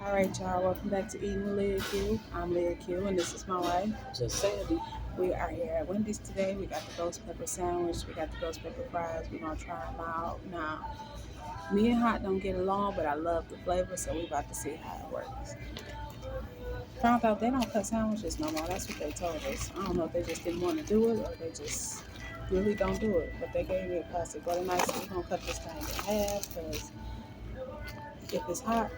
All right, y'all. Welcome back to Eating with Leah Q. I'm Leah Q, and this is my wife. Just Sandy. We are here at Wendy's today. We got the ghost pepper sandwich. We got the ghost pepper fries. We're gonna try them out. Now, me and Hot don't get along, but I love the flavor, so we about to see how it works. Found out they don't cut sandwiches no more. That's what they told us. I don't know if they just didn't want to do it or they just really don't do it. But they gave me a plastic butter knife, so we're gonna cut this thing in half because if it's hot,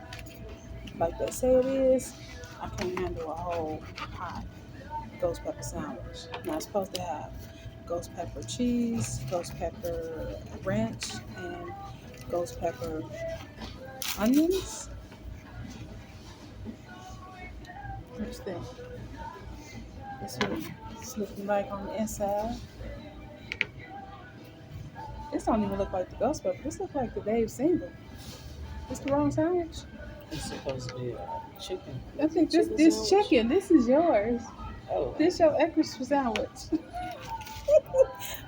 like they say it is, I can't handle a whole hot ghost pepper sandwich. Now it's supposed to have ghost pepper cheese, ghost pepper ranch, and ghost pepper onions. What's that? This what it's looking like on the inside. This don't even look like the ghost pepper. This looks like the Dave single. It's the wrong sandwich. It's supposed to be chicken. I think this sandwich? chicken. This is yours. Oh, This your extra sandwich.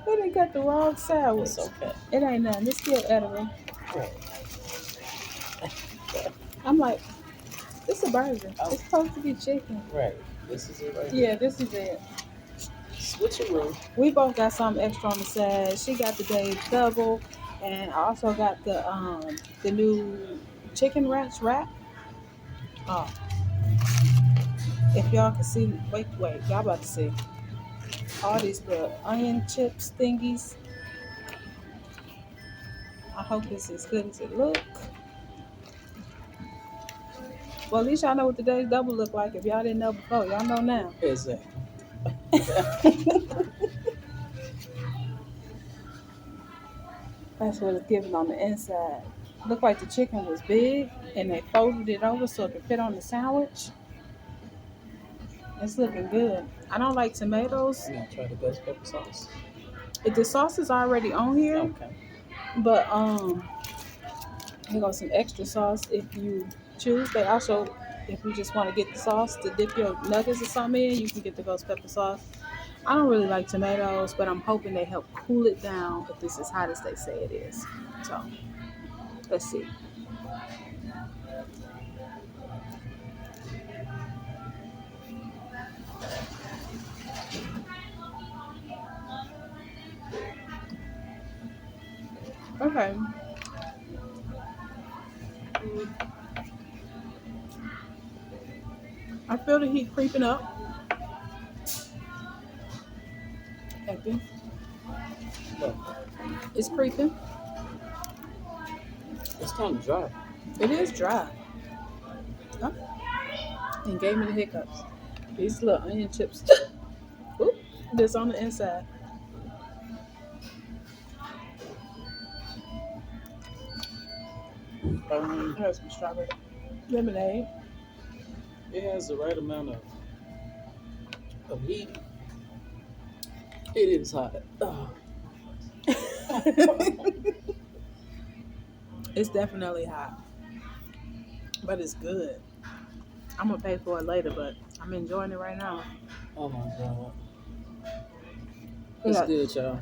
We done got the wrong sandwich. it's okay. It ain't nothing. It's still edible. Right. I'm like, it's a burger. Oh. It's supposed to be chicken. Right. This is it right Yeah, this is it. Switcheroo. We both got something extra on the side. She got the Dave double, and I also got the new chicken ranch wrap. Oh, if y'all can see, wait, y'all about to see all these little onion chips thingies. I hope it's as good as it look. Well, at least y'all know what the Dave double look like. If y'all didn't know before, y'all know now. Exactly. That's what it's giving on the inside. Looked like the chicken was big and they folded it over so it could fit on the sandwich. It's looking good. I don't like tomatoes. I'm gonna try the ghost pepper sauce. The sauce is already on here, Okay. but you got some extra sauce if you choose. They also, if you just want to get the sauce to dip your nuggets or something in, you can get the ghost pepper sauce. I don't really like tomatoes, but I'm hoping they help cool it down if it's as hot as they say it is. So let's see. Okay. I feel the heat creeping up. Happy. Look, It's creeping. it's kind of dry. It is dry. Huh? And gave me the hiccups. These little onion chips. Oop, this on the inside. Um, There's some strawberry lemonade. it has the right amount of heat. It is hot. Oh. It's definitely hot, but it's good. I'm gonna pay for it later, but I'm enjoying it right now. Oh my god. We It's got- good, y'all.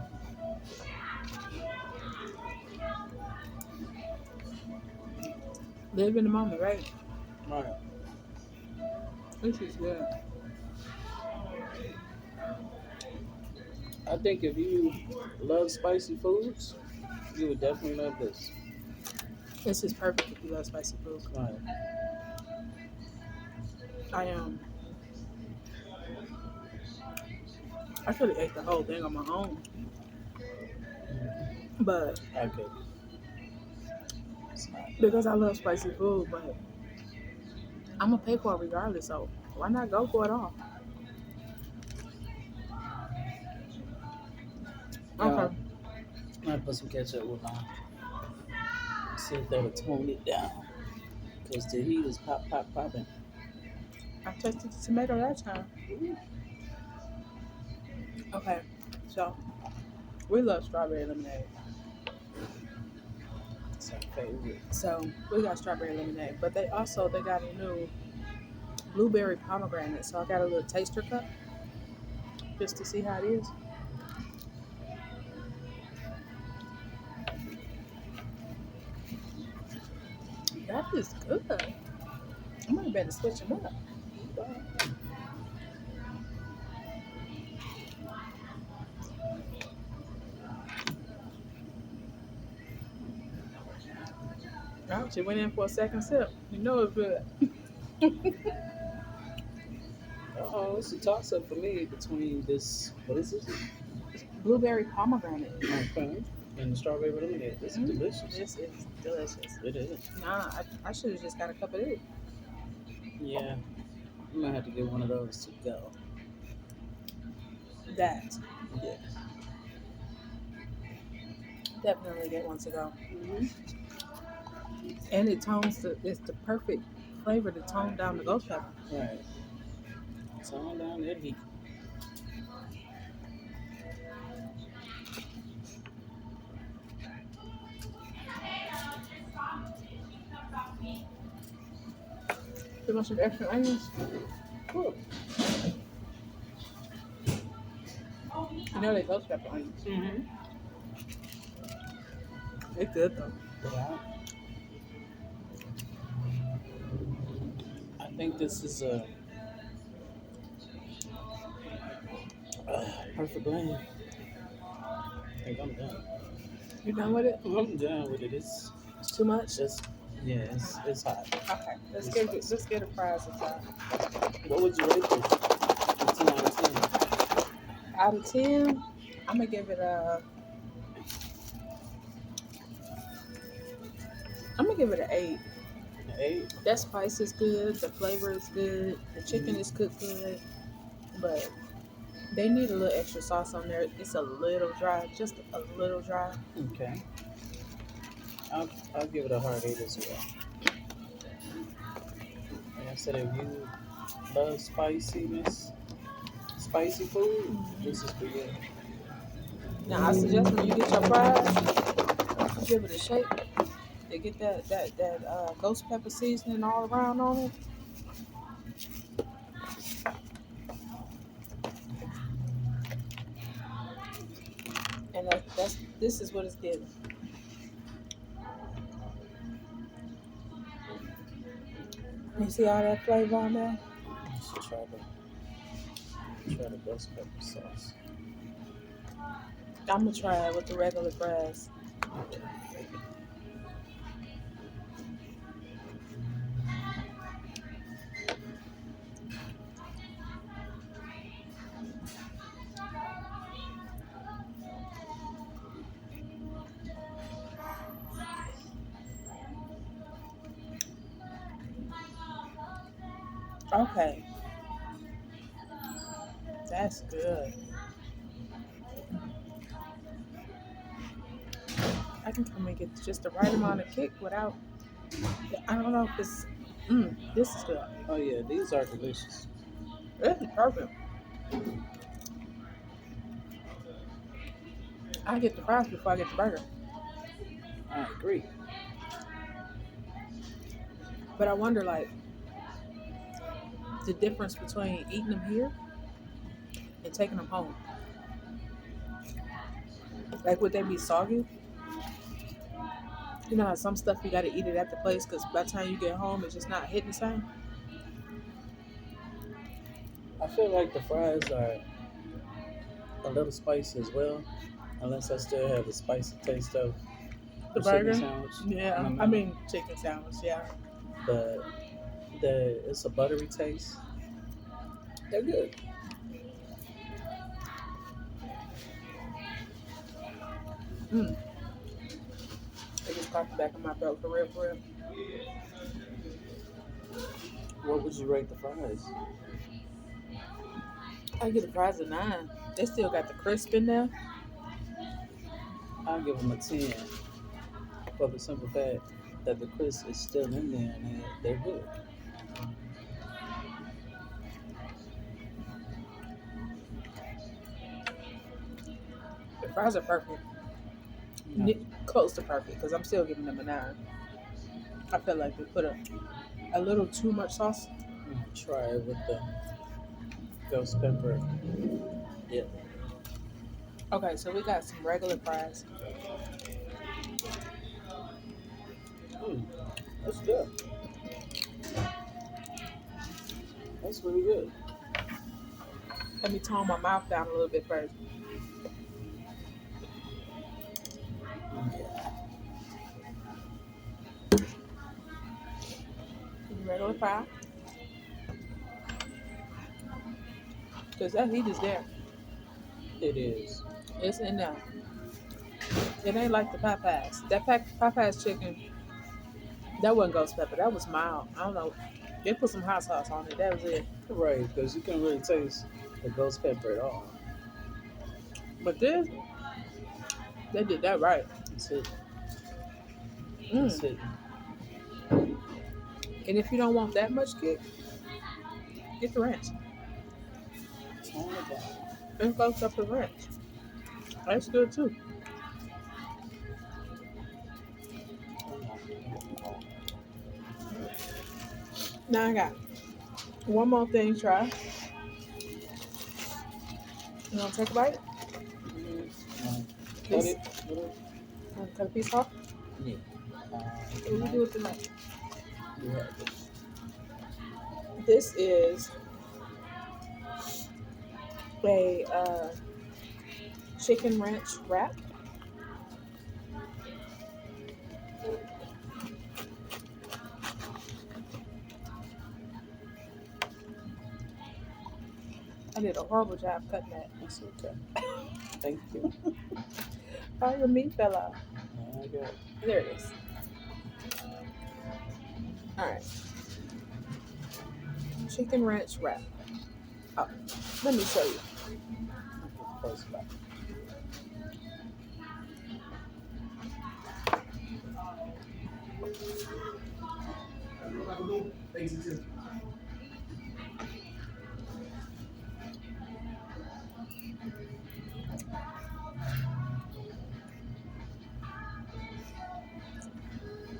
Live in the moment, right? Right. This is good. I think if you love spicy foods, you would definitely love this. This is perfect if you love spicy food. Right. I could have ate the whole thing on my own, but Okay. It's not. because I love spicy food, but I'm gonna pay for it regardless. So why not go for it all? Okay. I put some ketchup with mine. See if that'll tone it down. Because the heat is popping. I tasted the tomato that time. Okay, so we love strawberry lemonade. It's our favorite. So we got strawberry lemonade, but they got a new blueberry pomegranate. So I got a little taster cup just to see how it is. That is good. I might better switch them up. I actually went in for a second sip. You know it's good. Oh, it's a toss up for me between this. What is this? Blueberry pomegranate. Okay. And the strawberry lemonade. This is delicious. This is delicious. It is. Nah, I should have just got a cup of this. Yeah. I'm gonna have to get one of those to go. That Yeah. definitely get one to go. Mm-hmm. And it's the perfect flavor to tone down the ghost pepper. Right. Tone down that heat. You want some extra onions? Cool. You know they ghost pepper onions. Mm-hmm. It's good though. Yeah. I think this is a perfect blend. I think I'm done. You done with it? I'm done with it. It's too much. It's yeah, it's hot. Okay, It's let's get a fries aside. What would you rate this? 10 out of 10. Out of 10, I'm gonna give it a. I'm gonna give it an 8. An 8? That spice is good. The flavor is good. The chicken is cooked good, but they need a little extra sauce on there. It's a little dry, just a little dry. Okay. I'll give it a hard 8 as well. Like I said, if you love spicy food, this is for you. Now I suggest when you get your fries, you give it a shake. They get that ghost pepper seasoning all around on it. And this is what it's giving. You see all that flavor on there? You should try the ghost pepper sauce. I'm gonna try it with the regular fries. Okay, that's good. I can come and get just the right amount of kick without. I don't know if it's. This is good. Oh yeah, these are delicious. This is perfect. I get the fries before I get the burger. I agree. But I wonder, like, the difference between eating them here and taking them home. Like, would they be soggy? You know how some stuff you gotta eat it at the place because by the time you get home, it's just not hitting the same. I feel like the fries are a little spicy as well, unless I still have the spicy taste of The chicken burger? sandwich. Yeah, I mean chicken sandwich. Yeah, But it's a buttery taste. They're good. it just popped the back of my throat for real, for real. What would you rate the fries? I get the fries a 9. They still got the crisp in there. I'll give them a 10 for the simple fact that the crisp is still in there and they're good. The fries are perfect. No. Close to perfect because I'm still giving them a 9. I feel like we put a little too much sauce. Try it with the ghost pepper. Yeah. Okay, so we got some regular fries. That's good. That's really good. Let me tone my mouth down a little bit first. Yeah. Regular fry. Because that heat is there. It is. It's in there. It ain't like the Popeyes. That Popeyes chicken, that wasn't ghost pepper. That was mild. I don't know. They put some hot sauce on it. That was it. Right, because you can't really taste the ghost pepper at all. But this, they did that right. It's it. It's Mm. it. And if you don't want that much kick, get the ranch. Tone it down. And ghost pepper ranch. That's good too. Now I got one more thing to try. You want to take a bite? Cut This, it. Little. want to cut a piece off? Yeah. What do you do with the knife? You have it. This is a chicken ranch wrap. I did a horrible job cutting that. That's okay. Thank you. Oh, your meat fell out. I got it. There it is. All right. Chicken ranch wrap. Oh, let me show you. Close by.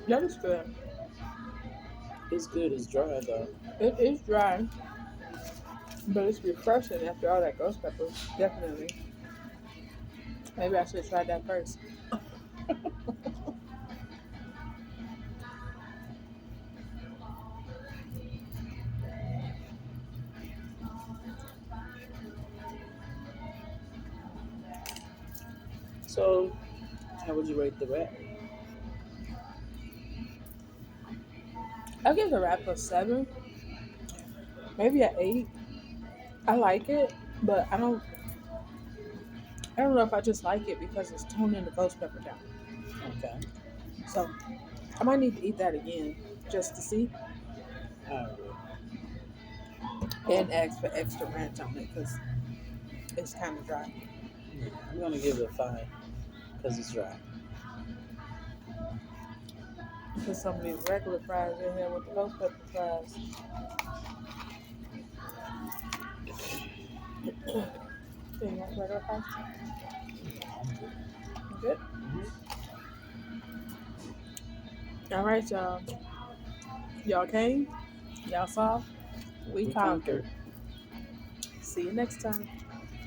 That is good. It's good. It's dry though. It is dry, but it's refreshing after all that ghost pepper. Definitely. Maybe I should try that first. So, how would you rate the wrap? I give the wrap a 7, maybe an 8. I like it, but I don't know if I just like it because it's toning the ghost pepper down. Okay. So I might need to eat that again just to see All right. and ask for extra ranch on it because it's kind of dry. Yeah, I'm gonna give it a 5 because it's dry. Put some of these regular fries in here with the ghost pepper fries. So you want regular fries? You good? All right, y'all. Y'all came. Y'all saw. We conquered. See you next time.